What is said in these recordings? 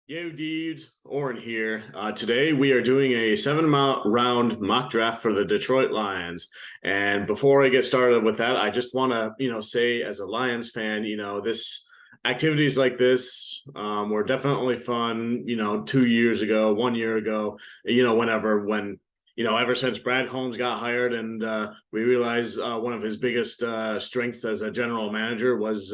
Yo, dudes, Oren here. Today we are doing a round mock draft for the Detroit Lions. And before I get started with that, I just want to, say as a Lions fan, this activities like this were definitely fun. 2 years ago, 1 year ago, ever since Brad Holmes got hired, and we realized one of his biggest strengths as a general manager was.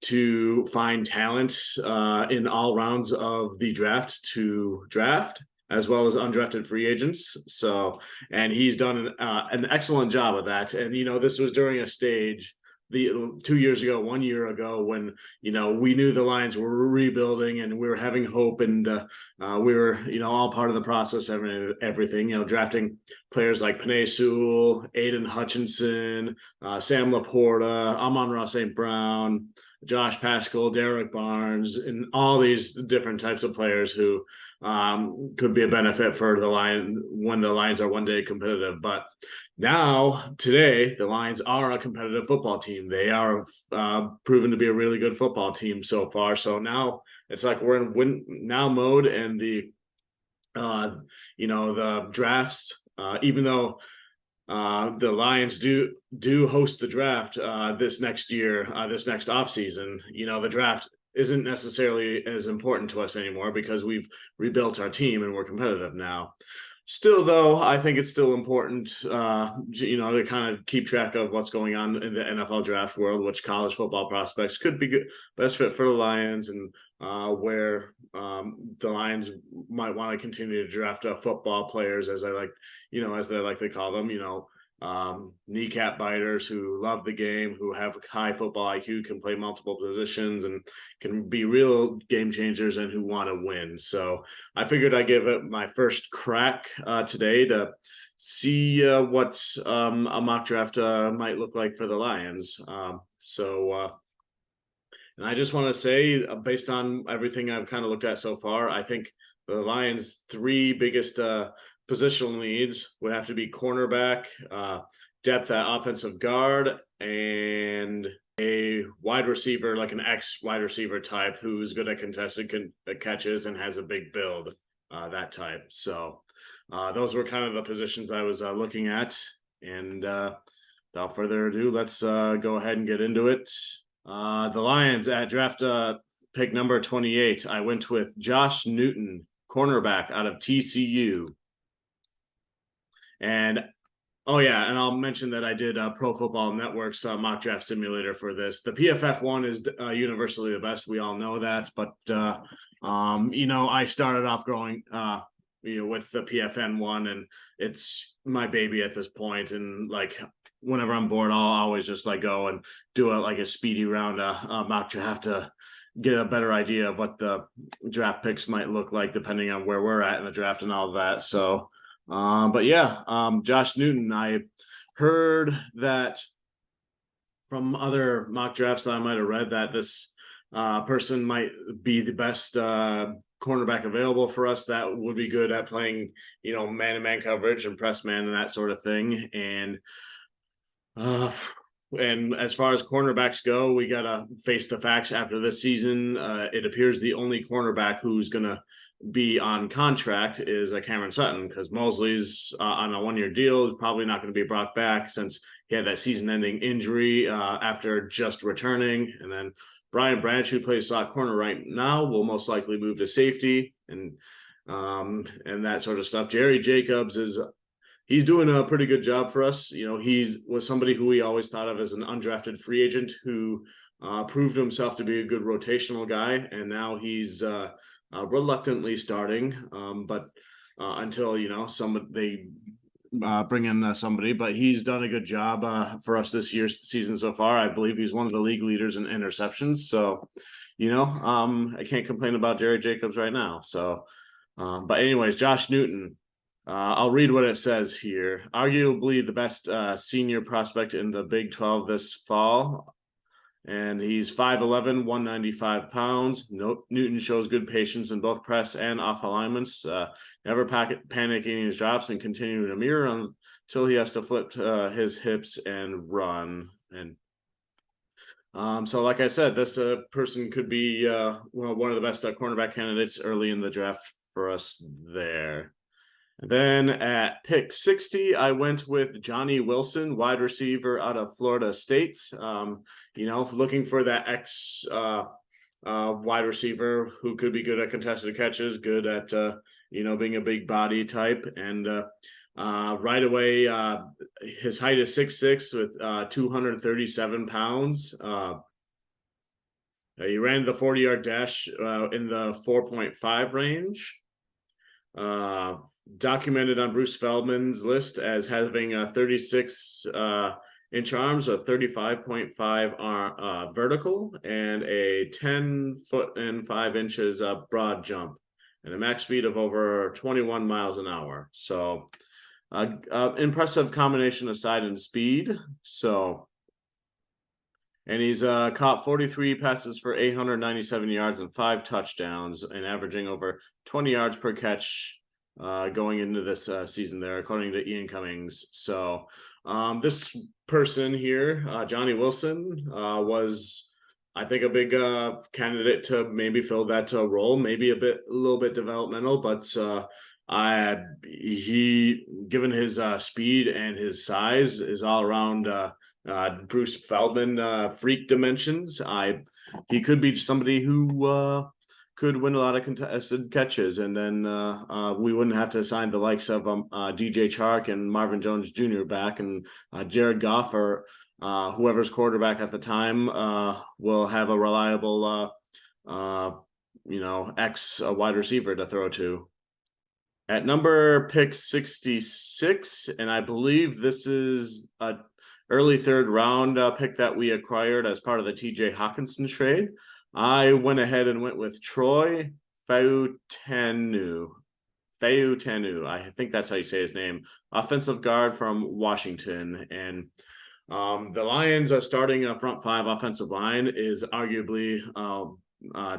To find talent in all rounds of the draft to draft as well as undrafted free agents. So, and he's done an excellent job of that. And this was during a stage the 2 years ago, 1 year ago, when we knew the Lions were rebuilding and we were having hope, and we were all part of the process, everything drafting players like Penei Sewell, Aiden Hutchinson, Sam Laporta, Amon-Ra St. Brown, Josh Paschal, Derek Barnes, and all these different types of players who could be a benefit for the Lions when the Lions are one day competitive. But now, today, the Lions are a competitive football team. They are proven to be a really good football team so far. So now it's like we're in win now mode, and the drafts, even though the Lions do host the draft this next year, this next offseason. The draft isn't necessarily as important to us anymore because we've rebuilt our team and we're competitive now. Still, though, I think it's still important, to kind of keep track of what's going on in the NFL draft world, which college football prospects could be good, best fit for the Lions, and where the Lions might want to continue to draft football players, as they like to call them, kneecap biters who love the game, who have high football IQ, can play multiple positions, and can be real game changers, and who want to win. So I figured I'd give it my first crack today to see what a mock draft might look like for the Lions. And I just want to say, based on everything I've kind of looked at so far, I think the Lions' three biggest positional needs would have to be cornerback, depth at offensive guard, and a wide receiver, like an X wide receiver type who's good at contested catches and has a big build, that type. So those were kind of the positions I was looking at. And without further ado, let's go ahead and get into it. The Lions at draft pick number 28. I went with Josh Newton, cornerback out of TCU. And and I'll mention that I did Pro Football Network's mock draft simulator for this. The PFF one is universally the best. We all know that, but I started off going with the PFN one, and it's my baby at this point. And like whenever I'm bored, I'll always just go and do a speedy round mock draft to get a better idea of what the draft picks might look like depending on where we're at in the draft and all of that. So. Josh Newton, I heard that from other mock drafts that I might have read that this person might be the best cornerback available for us that would be good at playing, man-to-man coverage and press man and that sort of thing. And as far as cornerbacks go, we got to face the facts after this season. It appears the only cornerback who's going to be on contract is Cameron Sutton, because Mosley's on a 1-year deal, is probably not going to be brought back since he had that season-ending injury after just returning. And then Brian Branch, who plays slot corner right now, will most likely move to safety and that sort of stuff. Jerry Jacobs he's doing a pretty good job for us. He was somebody who we always thought of as an undrafted free agent who proved himself to be a good rotational guy, and now he's reluctantly starting, but until they bring in somebody. But he's done a good job for us this year's season so far. I believe he's one of the league leaders in interceptions. So, I can't complain about Jerry Jacobs right now. So, but anyways, Josh Newton. I'll read what it says here. Arguably the best senior prospect in the Big 12 this fall. And he's 5'11", 195 pounds. Newton shows good patience in both press and off alignments. Never panicking his drops and continuing to mirror until he has to flip his hips and run. And So like I said, this person could be one of the best cornerback candidates early in the draft for us there. And then at pick 60, I went with Johnny Wilson, wide receiver out of Florida State. Looking for that wide receiver who could be good at contested catches, good at being a big body type, and right away his height is 6'6" with 237 pounds. He ran the 40-yard dash in the 4.5 range. Documented on Bruce Feldman's list as having a 36 inch arms, a 35.5 vertical, and a 10 foot and 5 inches broad jump, and a max speed of over 21 miles an hour. So impressive combination of size and speed. And he's caught 43 passes for 897 yards and 5 touchdowns, and averaging over 20 yards per catch going into this season there, according to Ian Cummings. So this person here, Johnny Wilson, was, I think, a big candidate to maybe fill that role, maybe a little bit developmental, but he, given his speed and his size, is all around Bruce Feldman freak dimensions. He could be somebody who could win a lot of contested catches, and then we wouldn't have to sign the likes of DJ Chark and Marvin Jones Jr. back, and Jared Goff or whoever's quarterback at the time will have a reliable ex wide receiver to throw to. At number pick 66, and I believe this is a early third round pick that we acquired as part of the TJ Hawkinson trade, I went ahead and went with Troy Fautanu. I think that's how you say his name. Offensive guard from Washington. And the Lions are starting a front 5 offensive line is arguably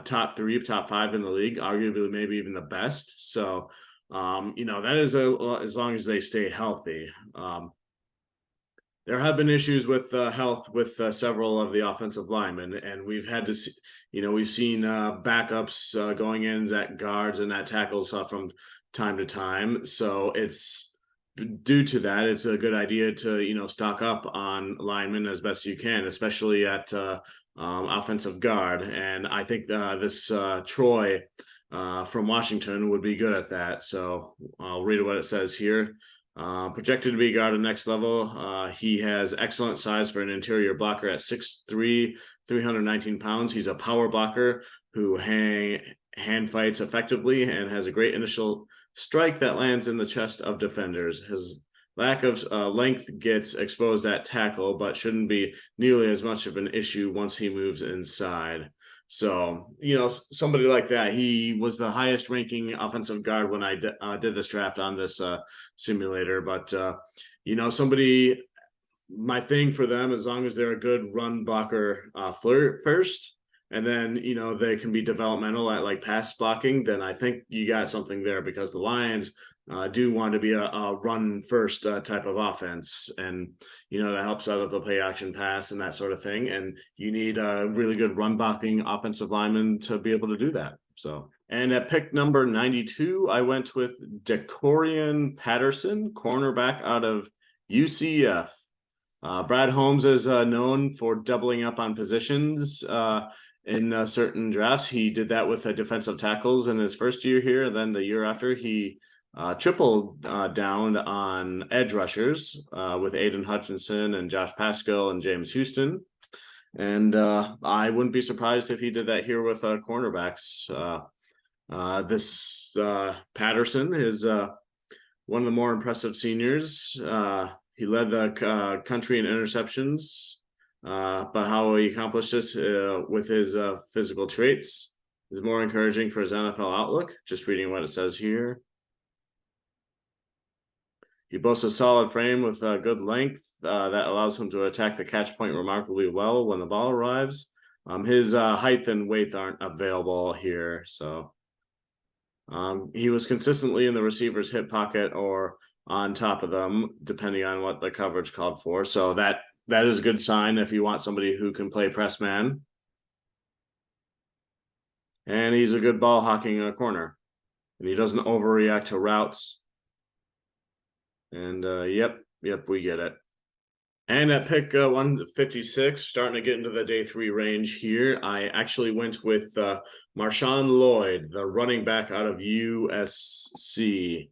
top 3, top 5 in the league, arguably maybe even the best. So, that is as long as they stay healthy. There have been issues with health with several of the offensive linemen, and we've had to see, we've seen backups going in at guards and at tackles from time to time. So it's due to that, it's a good idea to, stock up on linemen as best you can, especially at offensive guard. And I think this Troy from Washington would be good at that. So I'll read what it says here. Projected to be guard at next level. He has excellent size for an interior blocker at 6'3", 319 pounds. He's a power blocker who hand fights effectively and has a great initial strike that lands in the chest of defenders. His lack of length gets exposed at tackle, but shouldn't be nearly as much of an issue once he moves inside. So, somebody like that, he was the highest ranking offensive guard when I did this draft on this simulator. But, somebody, my thing for them, as long as they're a good run blocker first, and then, they can be developmental at like pass blocking, then I think you got something there, because the Lions do want to be a run first type of offense, and that helps out with the play action pass and that sort of thing, and you need a really good run blocking offensive lineman to be able to do that. So, and at pick number 92, I went with Decorian Patterson, cornerback out of UCF. Brad Holmes is known for doubling up on positions in certain drafts. He did that with the defensive tackles in his first year here. Then the year after, he tripled down on edge rushers with Aiden Hutchinson and Josh Pascal and James Houston. And I wouldn't be surprised if he did that here with cornerbacks. This Patterson is one of the more impressive seniors. He led the country in interceptions, but how he accomplished this with his physical traits is more encouraging for his NFL outlook. Just reading what it says here. He boasts a solid frame with good length that allows him to attack the catch point remarkably well when the ball arrives. His height and weight aren't available here, so he was consistently in the receiver's hip pocket or on top of them, depending on what the coverage called for. So that that is a good sign if you want somebody who can play press man. And he's a good ball hawking corner. And he doesn't overreact to routes. And yep, we get it. And at pick 156, starting to get into the day 3 range here, I actually went with Marshawn Lloyd, the running back out of USC.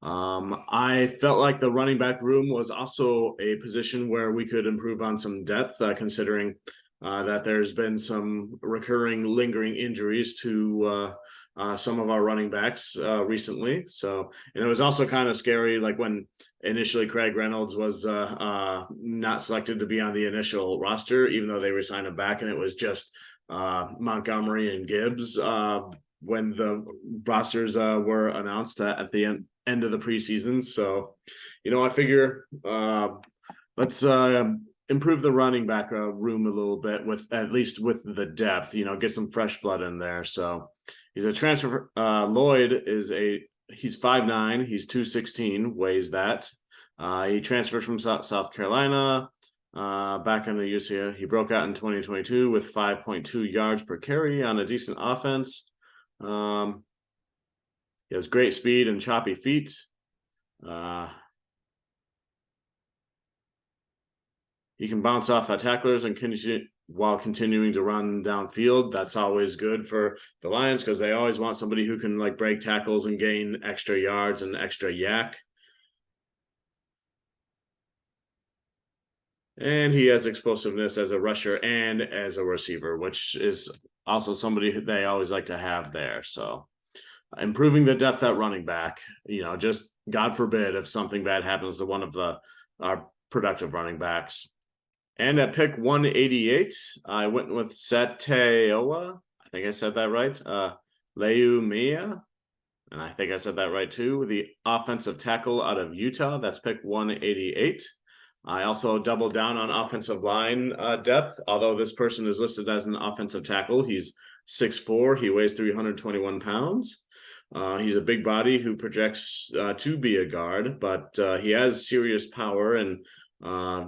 I felt like the running back room was also a position where we could improve on some depth, considering that there's been some recurring, lingering injuries to some of our running backs recently. So, and it was also kind of scary, like when initially Craig Reynolds was not selected to be on the initial roster, even though they resigned him back, and it was just Montgomery and Gibbs when the rosters were announced at the end of the preseason. So, I figure let's improve the running back room a little bit, with at least with the depth, get some fresh blood in there. So he's a transfer. Lloyd is he's 5'9", he's 216, weighs that. He transferred from South Carolina back in the UCLA. He broke out in 2022 with 5.2 yards per carry on a decent offense. He has great speed and choppy feet. He can bounce off tacklers and while continuing to run downfield. That's always good for the Lions because they always want somebody who can like break tackles and gain extra yards and extra yak. And he has explosiveness as a rusher and as a receiver, which is also somebody who they always like to have there. So improving the depth at running back, just God forbid if something bad happens to one of our productive running backs. And at pick 188, I went with Seteoa. I think I said that right. Leumia. And I think I said that right too. The offensive tackle out of Utah. That's pick 188. I also doubled down on offensive line depth, although this person is listed as an offensive tackle. He's 6'4". He weighs 321 pounds. He's a big body who projects to be a guard, but he has serious power and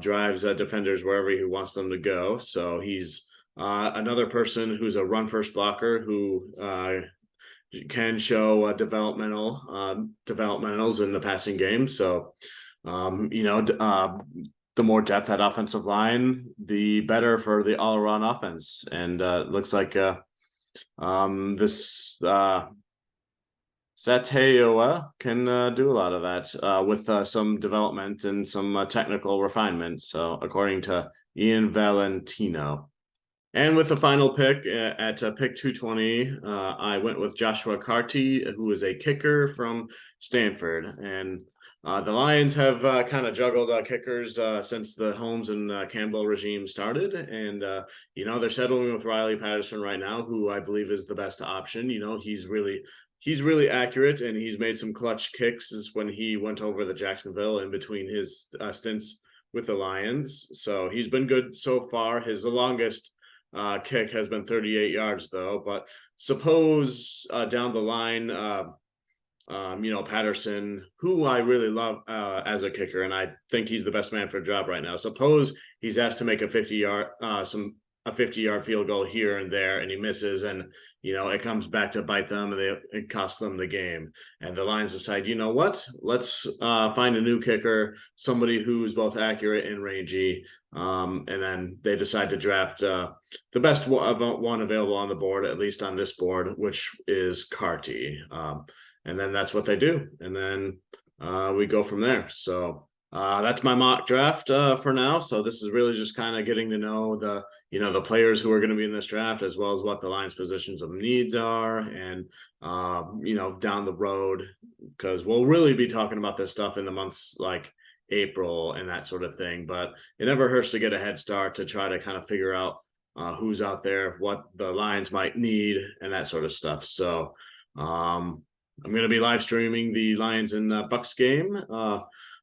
drives defenders wherever he wants them to go. So he's another person who's a run-first blocker who can show developmentals in the passing game. So the more depth at offensive line, the better for the all-around offense. And it looks like this Seteoa can do a lot of that with some development and some technical refinement. So according to Ian Valentino. And with the final pick at pick 220, I went with Joshua Carty, who is a kicker from Stanford. And the Lions have kind of juggled kickers since the Holmes and Campbell regime started. And, they're settling with Riley Patterson right now, who I believe is the best option. He's really accurate, and he's made some clutch kicks when he went over the Jacksonville in between his stints with the Lions. So he's been good so far. His longest kick has been 38 yards, though. But suppose down the line, Patterson, who I really love as a kicker, and I think he's the best man for the job right now. Suppose he's asked to make a 50-yard field goal here and there, and he misses, and it comes back to bite them, and it costs them the game. And the Lions decide, what? Let's find a new kicker, somebody who's both accurate and rangy. And then they decide to draft the best one available on the board, at least on this board, which is Carty. And then that's what they do, and then we go from there. So that's my mock draft for now. So this is really just kind of getting to know the players who are going to be in this draft, as well as what the Lions' positions of needs are, and down the road, because we'll really be talking about this stuff in the months like April and that sort of thing. But it never hurts to get a head start to try to kind of figure out who's out there, what the Lions might need, and that sort of stuff. So I'm going to be live streaming the Lions and Bucks game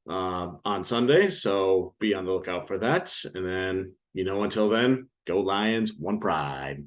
on Sunday, so be on the lookout for that. And then, until then, go Lions, one pride.